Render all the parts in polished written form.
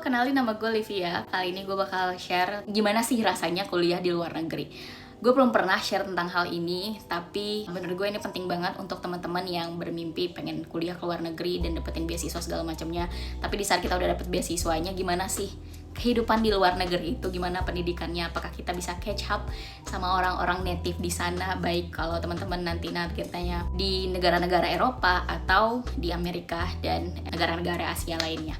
kenalin nama gue Livia. Kali ini gue bakal share gimana sih rasanya kuliah di luar negeri. Gue belum pernah share tentang hal ini, tapi menurut gue ini penting banget untuk teman-teman yang bermimpi pengen kuliah ke luar negeri dan dapetin beasiswa segala macamnya. Tapi di saat kita udah dapet beasiswanya, gimana sih kehidupan di luar negeri itu, gimana pendidikannya, apakah kita bisa catch up sama orang-orang native di sana, baik kalau teman-teman nanti targetnya di negara-negara Eropa atau di Amerika dan negara-negara Asia lainnya.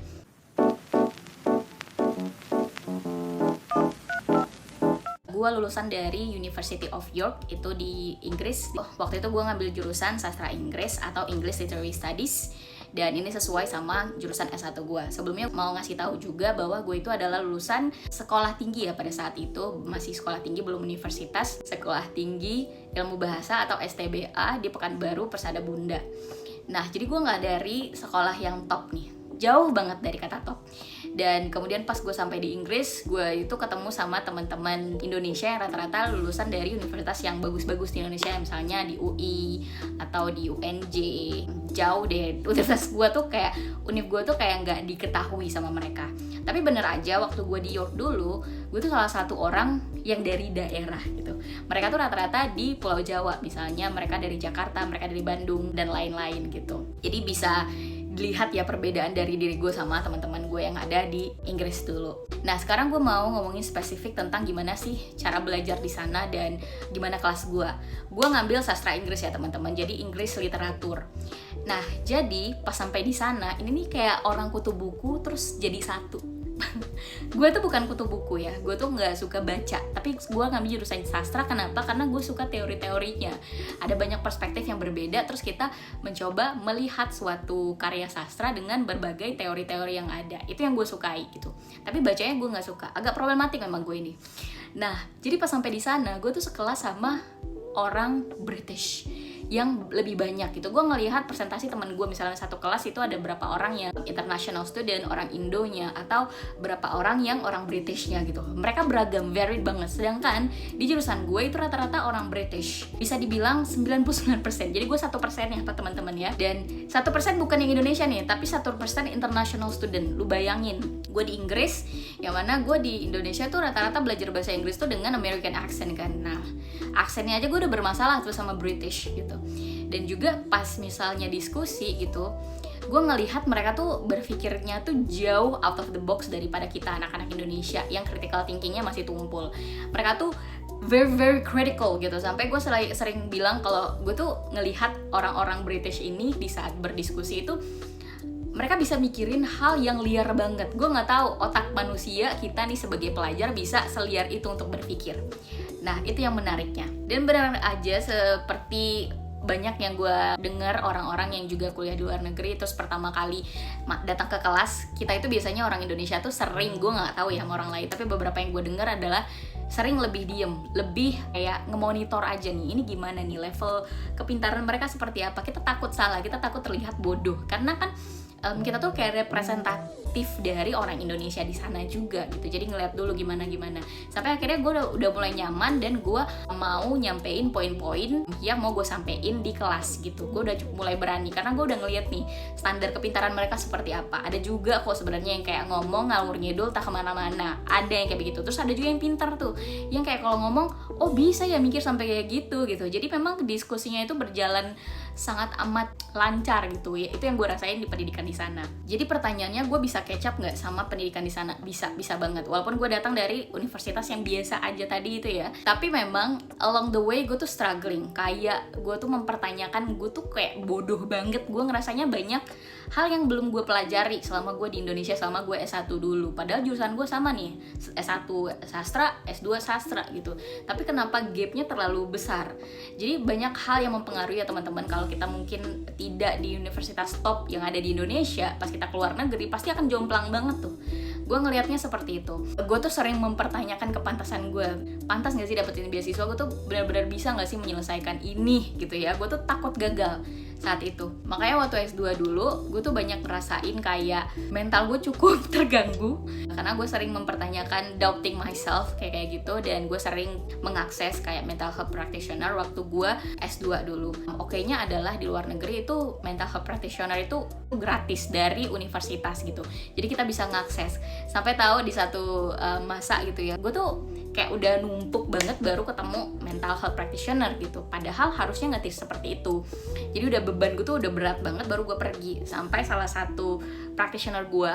Gue lulusan dari University of York, itu di Inggris. Waktu itu gue ngambil jurusan sastra Inggris atau English Literary Studies, dan ini sesuai sama jurusan S1 gue. Sebelumnya mau ngasih tahu juga bahwa gue itu adalah lulusan sekolah tinggi ya pada saat itu, masih sekolah tinggi belum universitas, sekolah tinggi ilmu bahasa atau STBA di Pekanbaru Persada Bunda. Nah, jadi gue nggak dari sekolah yang top nih, jauh banget dari kata top. Dan kemudian pas gue sampai di Inggris, gue itu ketemu sama teman-teman Indonesia yang rata-rata lulusan dari universitas yang bagus-bagus di Indonesia, misalnya di UI atau di UNJ. Jauh deh, universitas gue tuh kayak, univ gue tuh kayak nggak diketahui sama mereka. Tapi bener aja, waktu gue di York dulu, gue tuh salah satu orang yang dari daerah gitu. Mereka tuh rata-rata di Pulau Jawa, misalnya mereka dari Jakarta, mereka dari Bandung, dan lain-lain gitu. Jadi bisa dilihat ya perbedaan dari diri gue sama teman-teman gue yang ada di Inggris dulu. Nah, sekarang gue mau ngomongin spesifik tentang gimana sih cara belajar di sana dan gimana kelas gue. Gue ngambil sastra Inggris ya teman-teman, jadi Inggris literatur. Nah, jadi pas sampai di sana, ini nih kayak orang kutu buku terus jadi satu. Gue tuh bukan kutu buku ya, gue tuh nggak suka baca, tapi gue ngambil jurusan sastra. Kenapa? Karena gue suka teori-teorinya. Ada banyak perspektif yang berbeda, terus kita mencoba melihat suatu karya sastra dengan berbagai teori-teori yang ada. Itu yang gue sukai gitu. Tapi bacanya gue nggak suka, agak problematik memang gue ini. Nah, jadi pas sampai di sana, gue tuh sekelas sama orang British yang lebih banyak gitu. Gue ngelihat presentasi teman gue, misalnya satu kelas itu ada berapa orang yang international student, orang Indonya, atau berapa orang yang orang Britishnya gitu. Mereka beragam, varied banget. Sedangkan di jurusan gue itu rata-rata orang British. Bisa dibilang 99%. Jadi gue 1% ya teman-teman ya. Dan 1% bukan yang Indonesia nih, tapi 1% international student. Lu bayangin, gue di Inggris, yang mana gue di Indonesia tuh rata-rata belajar bahasa Inggris tuh dengan American accent kan. Nah, aksennya aja gue udah bermasalah tuh sama British gitu. Dan juga pas misalnya diskusi gitu, gue ngelihat mereka tuh berpikirnya tuh jauh out of the box daripada kita anak-anak Indonesia yang critical thinkingnya masih tumpul. Mereka tuh very critical gitu, sampai gue sering bilang kalau gue tuh ngelihat orang-orang British ini di saat berdiskusi itu mereka bisa mikirin hal yang liar banget. Gue nggak tahu otak manusia kita nih sebagai pelajar bisa seliar itu untuk berpikir. Nah, itu yang menariknya. Dan benar aja seperti banyak yang gue dengar orang-orang yang juga kuliah di luar negeri, terus pertama kali datang ke kelas, kita itu biasanya orang Indonesia tuh sering, gue nggak tahu ya sama orang lain, tapi beberapa yang gue dengar adalah sering lebih diem, lebih kayak ngemonitor aja nih, ini gimana nih level kepintaran mereka seperti apa. Kita takut salah, kita takut terlihat bodoh, karena kan kita tuh kayak representatif dari orang Indonesia di sana juga gitu. Jadi ngeliat dulu gimana sampai akhirnya gue udah mulai nyaman dan gue mau nyampein poin-poin yang mau gue sampein di kelas gitu. Gue udah mulai berani karena gue udah ngeliat nih standar kepintaran mereka seperti apa. Ada juga kok sebenarnya yang kayak ngomong ngalur ngidul tak kemana-mana, ada yang kayak begitu. Terus ada juga yang pintar tuh, yang kayak kalau ngomong oh bisa ya mikir sampai kayak gitu. Jadi memang diskusinya itu berjalan sangat amat lancar gitu ya. Itu yang gue rasain di pendidikan di sana. Jadi pertanyaannya, gue bisa catch up nggak sama pendidikan di sana? Bisa banget. Walaupun gue datang dari universitas yang biasa aja tadi itu ya. Tapi memang along the way gue tuh struggling. Kayak gue tuh mempertanyakan, gue tuh kayak bodoh banget. Gue ngerasanya banyak hal yang belum gue pelajari selama gue di Indonesia, selama gue S1 dulu. Padahal jurusan gue sama nih, S1 sastra, S2 sastra gitu. Tapi kenapa gapnya terlalu besar? Jadi banyak hal yang mempengaruhi ya teman-teman. Kalau kita mungkin tidak di universitas top yang ada di Indonesia, pas kita keluar negeri pasti akan jomplang banget tuh. Gue ngelihatnya seperti itu. Gue tuh sering mempertanyakan kepantasan gue. Pantas gak sih dapetin beasiswa? Gue tuh benar-benar bisa gak sih menyelesaikan ini gitu ya. Gue tuh takut gagal saat itu. Makanya waktu S2 dulu, gue tuh banyak ngerasain kayak mental gue cukup terganggu. Karena gue sering mempertanyakan, doubting myself kayak gitu. Dan gue sering mengakses kayak mental health practitioner waktu gue S2 dulu. Oke-nya adalah di luar negeri itu mental health practitioner itu gratis dari universitas gitu. Jadi kita bisa ngakses. Sampai tahu di satu masa gitu ya, gue tuh kayak udah numpuk banget baru ketemu mental health practitioner gitu. Padahal harusnya nggak seperti itu. Jadi udah beban gue tuh udah berat banget baru gue pergi. Sampai salah satu practitioner gue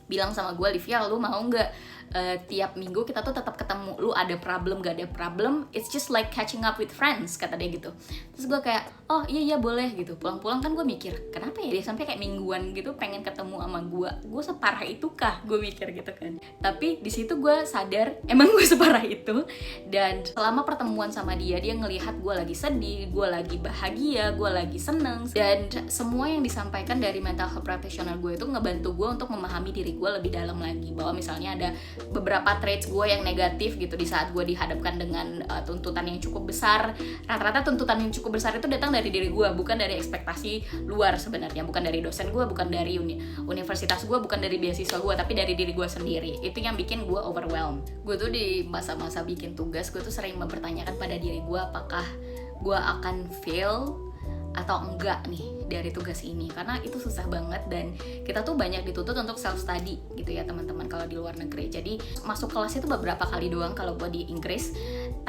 bilang sama gue, Livia, lu mau nggak tiap minggu kita tuh tetap ketemu, lu ada problem gak ada problem, it's just like catching up with friends, kata dia gitu. Terus gue kayak, oh iya boleh gitu. Pulang-pulang kan gue mikir, kenapa ya dia sampai kayak mingguan gitu pengen ketemu sama gue separah itu kah, gue mikir gitu kan. Tapi di situ gue sadar emang gue separah itu. Dan selama pertemuan sama dia ngelihat gue lagi sedih, gue lagi bahagia, gue lagi seneng, dan semua yang disampaikan dari mental health practitioner gue itu ngebantu gue untuk memahami diri gue lebih dalam lagi, bahwa misalnya ada beberapa traits gue yang negatif gitu di saat gue dihadapkan dengan tuntutan yang cukup besar. Rata-rata tuntutan yang cukup besar itu datang dari diri gue, bukan dari ekspektasi luar sebenarnya, bukan dari dosen gue, bukan dari universitas gue, bukan dari beasiswa gue, tapi dari diri gue sendiri. Itu yang bikin gue overwhelmed. Gue tuh di masa-masa bikin tugas, gue tuh sering mempertanyakan pada diri gue, apakah gue akan fail atau enggak nih dari tugas ini, karena itu susah banget dan kita tuh banyak dituntut untuk self study gitu ya teman-teman kalau di luar negeri. Jadi masuk kelas itu beberapa kali doang kalau gue di Inggris,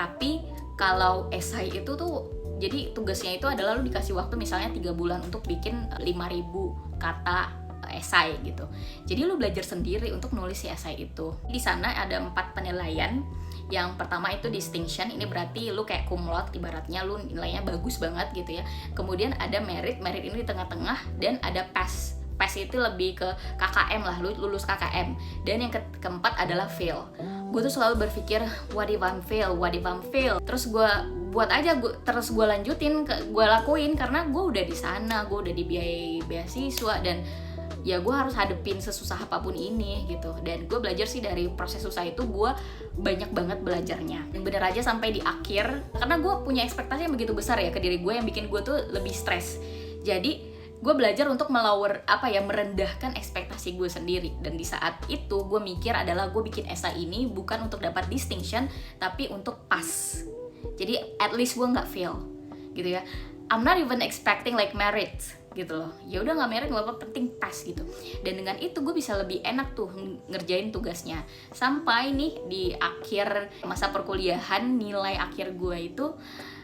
tapi kalau esai itu tuh jadi tugasnya itu adalah lu dikasih waktu misalnya 3 bulan untuk bikin 5.000 kata esai gitu. Jadi lu belajar sendiri untuk nulis si esai itu. Di sana ada 4 penilaian. Yang pertama itu distinction, ini berarti lu kayak cum laude, ibaratnya lu nilainya bagus banget gitu ya. Kemudian ada merit ini di tengah-tengah, dan ada pass itu lebih ke KKM lah, lu lulus KKM. Dan yang keempat adalah fail. Gue tuh selalu berpikir, what if I'm fail? Terus gue buat aja, terus gue lanjutin, gue lakuin karena gue udah di sana, gue udah dibiayai beasiswa, dan ya gue harus hadepin sesusah apapun ini gitu. Dan gue belajar sih dari proses susah itu, gue banyak banget belajarnya. Bener aja sampai di akhir, karena gue punya ekspektasi yang begitu besar ya ke diri gue, yang bikin gue tuh lebih stres. Jadi gue belajar untuk merendahkan ekspektasi gue sendiri. Dan di saat itu gue mikir adalah gue bikin esai ini bukan untuk dapat distinction, tapi untuk pass. Jadi at least gue nggak fail gitu ya. I'm not even expecting like merit gitu loh. Ya udah nggak merit nggak apa, penting pass gitu. Dan dengan itu gue bisa lebih enak tuh ngerjain tugasnya. Sampai nih di akhir masa perkuliahan, nilai akhir gue itu,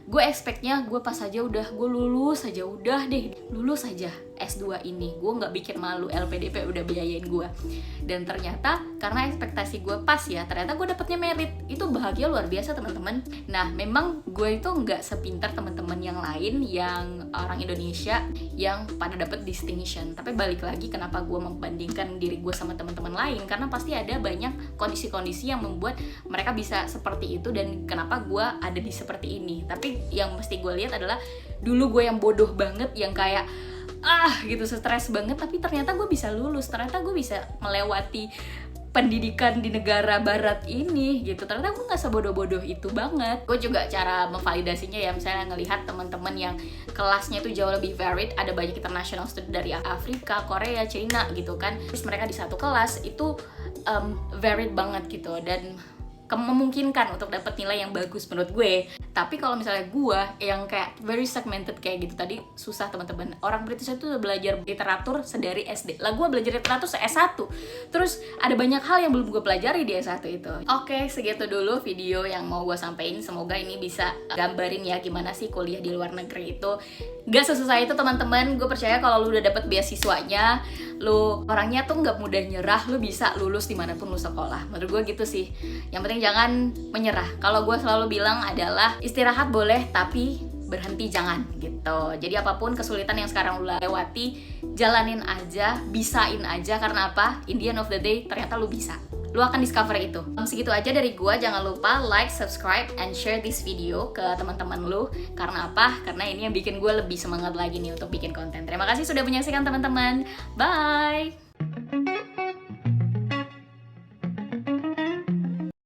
gue expectnya gue pas aja udah, gue lulus aja S2 ini, gue nggak bikin malu, LPDP udah biayain gue. Dan ternyata karena ekspektasi gue pas ya, ternyata gue dapetnya merit. Itu bahagia luar biasa teman-teman. Nah memang gue itu nggak sepintar teman-teman yang lain, yang orang Indonesia yang pada dapet distinction. Tapi balik lagi, kenapa gue membandingkan diri gue sama teman-teman lain, karena pasti ada banyak kondisi-kondisi yang membuat mereka bisa seperti itu, dan kenapa gue ada di seperti ini. Tapi yang mesti gue lihat adalah dulu gue yang bodoh banget, yang kayak gitu stres banget, tapi ternyata gue bisa lulus, ternyata gue bisa melewati pendidikan di negara barat ini gitu. Ternyata gue nggak sebodoh-bodoh itu banget. Gue juga cara memvalidasinya ya, misalnya ngelihat teman-teman yang kelasnya itu jauh lebih varied, ada banyak international student dari Afrika, Korea, China gitu kan. Terus mereka di satu kelas itu varied banget gitu, dan memungkinkan untuk dapat nilai yang bagus menurut gue. Tapi kalau misalnya gue yang kayak very segmented kayak gitu tadi, susah teman-teman. Orang British itu udah belajar literatur sedari SD. Lah gue belajar literatur se-S1. Terus ada banyak hal yang belum gue pelajari di S1 itu. Oke, segitu dulu video yang mau gue sampein. Semoga ini bisa gambarin ya gimana sih kuliah di luar negeri itu. Gak sesusah itu teman-teman. Gue percaya kalau lu udah dapet beasiswanya, lu orangnya tuh gak mudah nyerah, lu bisa lulus dimanapun lu sekolah. Menurut gue gitu sih. Yang penting jangan menyerah. Kalau gue selalu bilang adalah istirahat boleh, tapi berhenti jangan gitu. Jadi apapun kesulitan yang sekarang lu lewati, jalanin aja, bisain aja. Karena apa? In the end of the day, ternyata lu bisa. Lu akan discover itu. Segitu aja dari gue. Jangan lupa like, subscribe, and share this video ke teman-teman lu. Karena apa? Karena ini yang bikin gue lebih semangat lagi nih untuk bikin konten. Terima kasih sudah menyaksikan teman-teman. Bye!